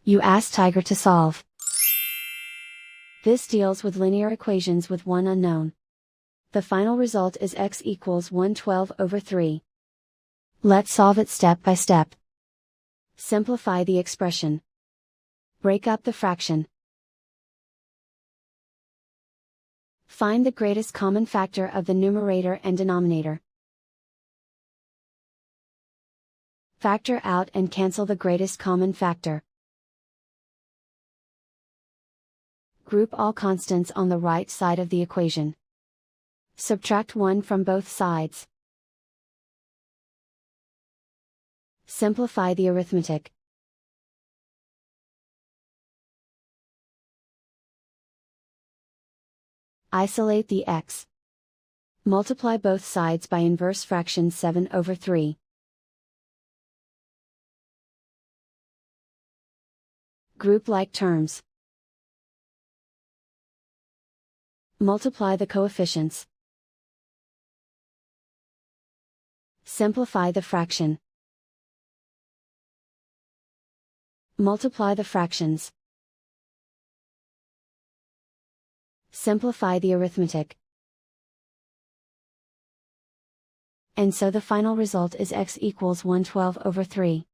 You ask Tiger to solve. This deals with linear equations with one unknown. The final result is x equals 112/3. Let's solve it step by step. Simplify the expression. Break up the fraction. Find the greatest common factor of the numerator and denominator. Factor out and cancel the greatest common factor. Group all constants on the right side of the equation. Subtract 1 from both sides. Simplify the arithmetic. Isolate the x. Multiply both sides by inverse fraction 7/3. Group like terms. Multiply the coefficients. Simplify the fraction. Multiply the fractions. Simplify the arithmetic. And so the final result is x equals 112/3.